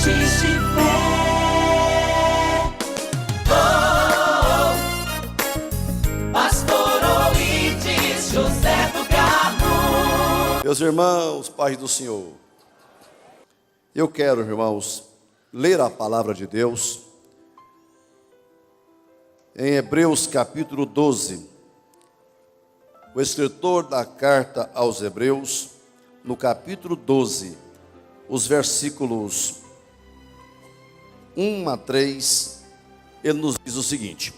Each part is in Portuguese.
Sementes de fé. Oh, Pastor Oídes José do Carmo. Meus irmãos, paz do Senhor, eu quero, irmãos, ler a palavra de Deus em Hebreus capítulo 12. O escritor da carta aos Hebreus, no capítulo 12, os versículos 1 a 3, ele nos diz o seguinte: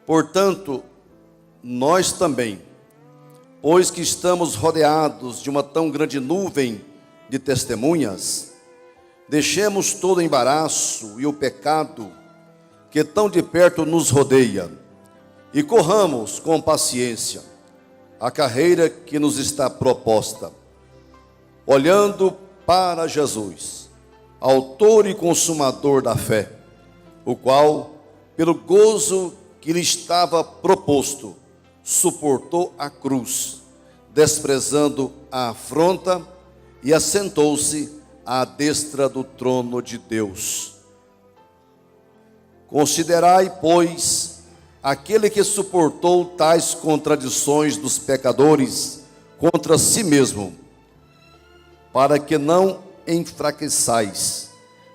portanto, nós também, pois que estamos rodeados de uma tão grande nuvem de testemunhas, deixemos todo o embaraço e o pecado que tão de perto nos rodeia, e corramos com paciência a carreira que nos está proposta, olhando para Jesus, autor e consumador da fé, o qual, pelo gozo que lhe estava proposto, suportou a cruz, desprezando a afronta, e assentou-se à destra do trono de Deus. Considerai, pois, aquele que suportou tais contradições dos pecadores contra si mesmo, para que não enfraqueçais,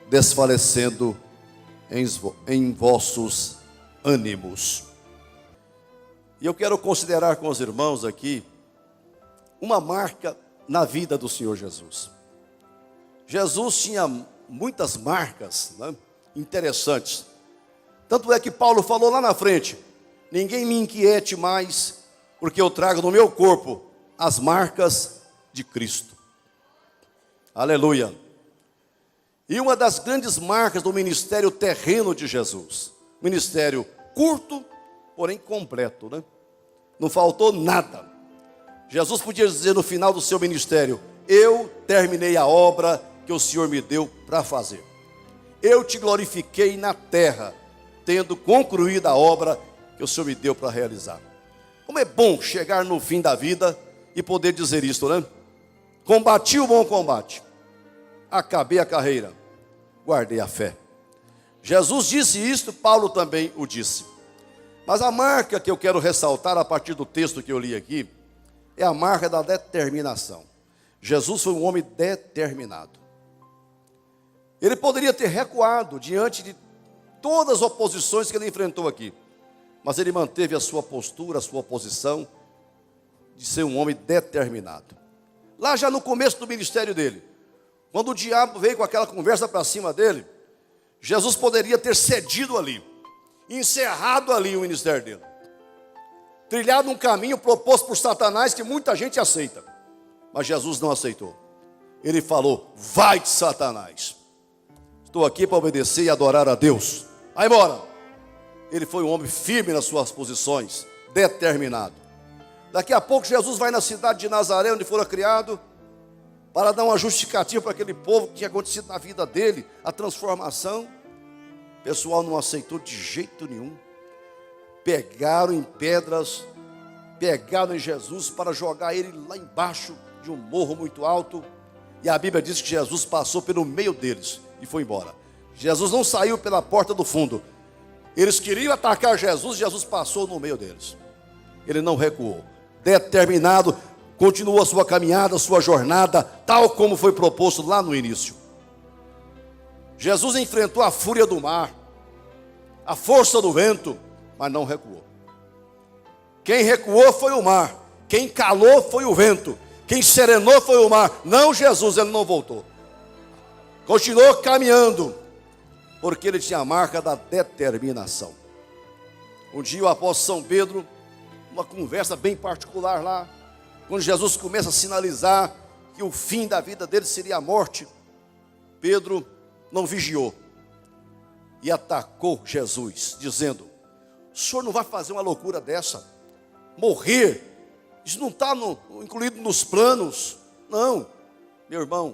desfalecendo em vossos ânimos. E eu quero considerar com os irmãos aqui uma marca na vida do Senhor Jesus. Jesus tinha muitas marcas, né, interessantes. Tanto é que Paulo falou lá na frente: ninguém me inquiete mais, porque eu trago no meu corpo as marcas de Cristo. Aleluia. E uma das grandes marcas do ministério terreno de Jesus, ministério curto, porém completo, né? Não faltou nada. Jesus podia dizer no final do seu ministério: eu terminei a obra que o Senhor me deu para fazer. Eu te glorifiquei na terra, tendo concluído a obra que o Senhor me deu para realizar. Como é bom chegar no fim da vida e poder dizer isto, né? Combati o bom combate, acabei a carreira, guardei a fé. Jesus disse isto, Paulo também o disse. Mas a marca que eu quero ressaltar a partir do texto que eu li aqui é a marca da determinação. Jesus foi um homem determinado. Ele poderia ter recuado diante de todas as oposições que ele enfrentou aqui, mas ele manteve a sua postura, a sua posição de ser um homem determinado. Lá já no começo do ministério dele, quando o diabo veio com aquela conversa para cima dele, Jesus poderia ter cedido ali, encerrado ali o ministério dele, trilhado um caminho proposto por Satanás que muita gente aceita, mas Jesus não aceitou. Ele falou: vai de Satanás, estou aqui para obedecer e adorar a Deus, vai embora. Ele foi um homem firme nas suas posições, determinado. Daqui a pouco Jesus vai na cidade de Nazaré, onde fora criado, para dar uma justificativa para aquele povo que tinha acontecido na vida dele, a transformação. O pessoal não aceitou de jeito nenhum. Pegaram em pedras, pegaram em Jesus para jogar ele lá embaixo de um morro muito alto. E a Bíblia diz que Jesus passou pelo meio deles e foi embora. Jesus não saiu pela porta do fundo. Eles queriam atacar Jesus, Jesus passou no meio deles. Ele não recuou. Determinado, continuou a sua caminhada, a sua jornada, tal como foi proposto lá no início. Jesus enfrentou a fúria do mar, a força do vento, mas não recuou. Quem recuou foi o mar, quem calou foi o vento, quem serenou foi o mar, não Jesus. Ele não voltou, continuou caminhando, porque ele tinha a marca da determinação. Um dia o apóstolo São Pedro, uma conversa bem particular lá, quando Jesus começa a sinalizar que o fim da vida dele seria a morte, Pedro não vigiou e atacou Jesus, dizendo: o senhor não vai fazer uma loucura dessa, morrer, isso não está incluído nos planos. Não, meu irmão,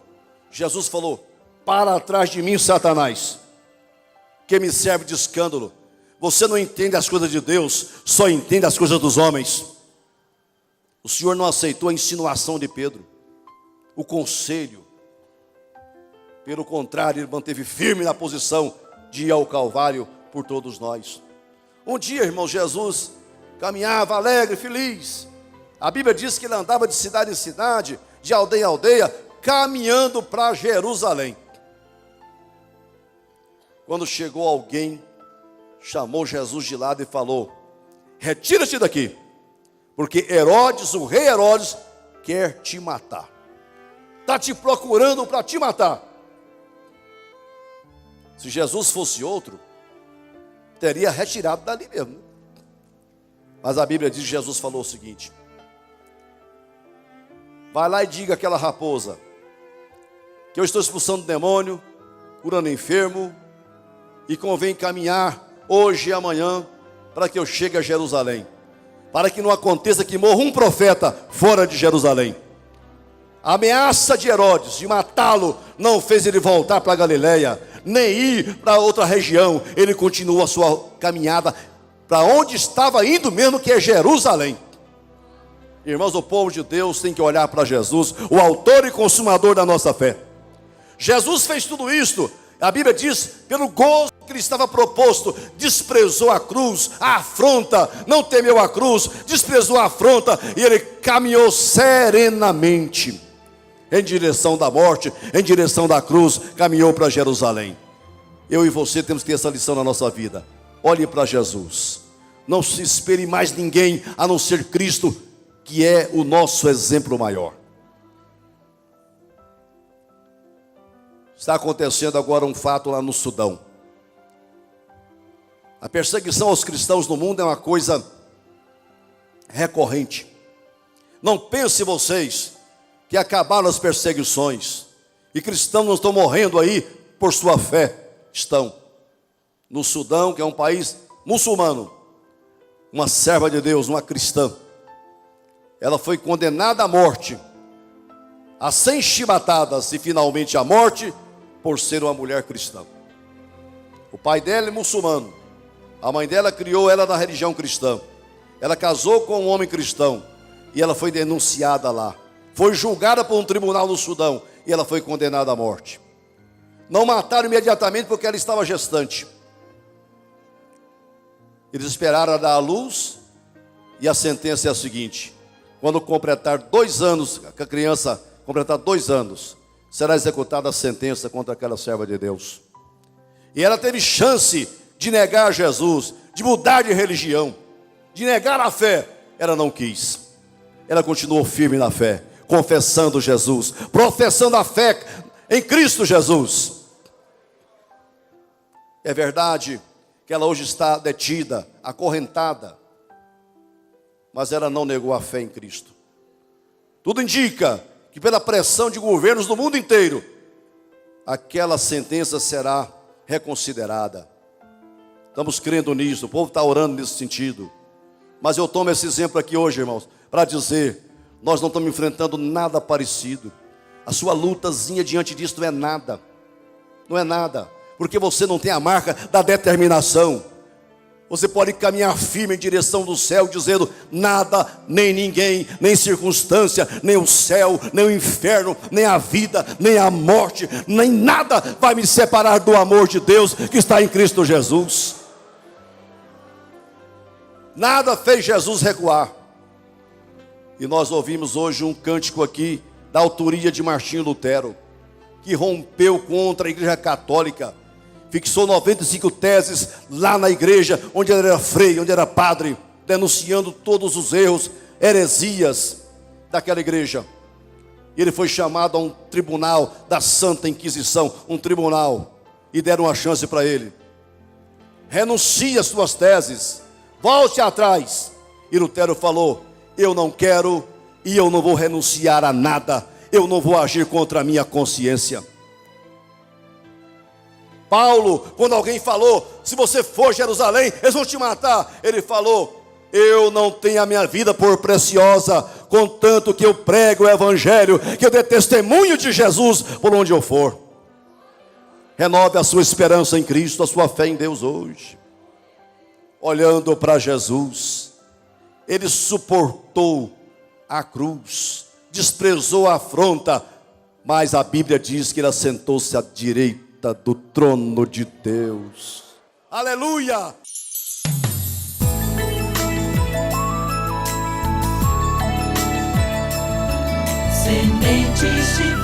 Jesus falou: para atrás de mim, Satanás, que me serve de escândalo. Você não entende as coisas de Deus, só entende as coisas dos homens. O Senhor não aceitou a insinuação de Pedro, o conselho. Pelo contrário, ele manteve firme na posição de ir ao Calvário por todos nós. Um dia, irmão, Jesus caminhava alegre, feliz. A Bíblia diz que ele andava de cidade em cidade, de aldeia em aldeia, caminhando para Jerusalém. Quando chegou alguém, chamou Jesus de lado e falou: retira-te daqui, porque Herodes, o rei Herodes, quer te matar. Está te procurando para te matar. Se Jesus fosse outro, teria retirado dali mesmo. Mas a Bíblia diz que Jesus falou o seguinte: vai lá e diga àquela raposa que eu estou expulsando demônio, curando enfermo, e convém caminhar hoje e amanhã para que eu chegue a Jerusalém, para que não aconteça que morra um profeta fora de Jerusalém. A ameaça de Herodes de matá-lo não fez ele voltar para Galiléia, nem ir para outra região. Ele continuou a sua caminhada para onde estava indo mesmo, que é Jerusalém. Irmãos, o povo de Deus tem que olhar para Jesus, o autor e consumador da nossa fé. Jesus fez tudo isto, a Bíblia diz, pelo gozo que lhe estava proposto, desprezou a cruz, a afronta, não temeu a cruz, desprezou a afronta, e ele caminhou serenamente em direção da morte, em direção da cruz, caminhou para Jerusalém. Eu e você temos que ter essa lição na nossa vida. Olhe para Jesus, não se espere mais ninguém a não ser Cristo, que é o nosso exemplo maior. Está acontecendo agora um fato lá no Sudão. A perseguição aos cristãos no mundo é uma coisa recorrente. Não pense vocês que acabaram as perseguições e cristãos não estão morrendo aí por sua fé. Estão. No Sudão, que é um país muçulmano, uma serva de Deus, uma cristã, ela foi condenada à morte, a 100 chibatadas e finalmente à morte, por ser uma mulher cristã. O pai dela é muçulmano, a mãe dela criou ela na religião cristã, ela casou com um homem cristão, e ela foi denunciada lá, foi julgada por um tribunal no Sudão, e ela foi condenada à morte. Não mataram imediatamente porque ela estava gestante. Eles esperaram dar à luz, e a sentença é a seguinte: quando completar 2 anos, que a criança completar 2 anos, será executada a sentença contra aquela serva de Deus. E ela teve chance de negar Jesus, de mudar de religião, de negar a fé. Ela não quis. Ela continuou firme na fé, confessando Jesus, professando a fé em Cristo Jesus. É verdade que ela hoje está detida, acorrentada, mas ela não negou a fé em Cristo. Tudo indica que pela pressão de governos do mundo inteiro, aquela sentença será reconsiderada. Estamos crendo nisso, o povo está orando nesse sentido. Mas eu tomo esse exemplo aqui hoje, irmãos, para dizer, nós não estamos enfrentando nada parecido. A sua lutazinha diante disso não é nada. Não é nada, porque você não tem a marca da determinação. Você pode caminhar firme em direção do céu, dizendo: nada, nem ninguém, nem circunstância, nem o céu, nem o inferno, nem a vida, nem a morte, nem nada vai me separar do amor de Deus que está em Cristo Jesus. Nada fez Jesus recuar. E nós ouvimos hoje um cântico aqui da autoria de Martinho Lutero, que rompeu contra a Igreja Católica, fixou 95 teses lá na igreja, onde ele era frei, onde era padre, denunciando todos os erros, heresias daquela igreja. E ele foi chamado a um tribunal da Santa Inquisição, um tribunal, e deram uma chance para ele. Renuncie às suas teses, volte atrás. E Lutero falou: eu não quero e eu não vou renunciar a nada, eu não vou agir contra a minha consciência. Paulo, quando alguém falou: se você for a Jerusalém, eles vão te matar, ele falou: eu não tenho a minha vida por preciosa, contanto que eu prego o evangelho, que eu dê testemunho de Jesus por onde eu for. Renove a sua esperança em Cristo, a sua fé em Deus hoje. Olhando para Jesus, ele suportou a cruz, desprezou a afronta, mas a Bíblia diz que ele assentou-se à direita do trono de Deus. Aleluia! Sementes de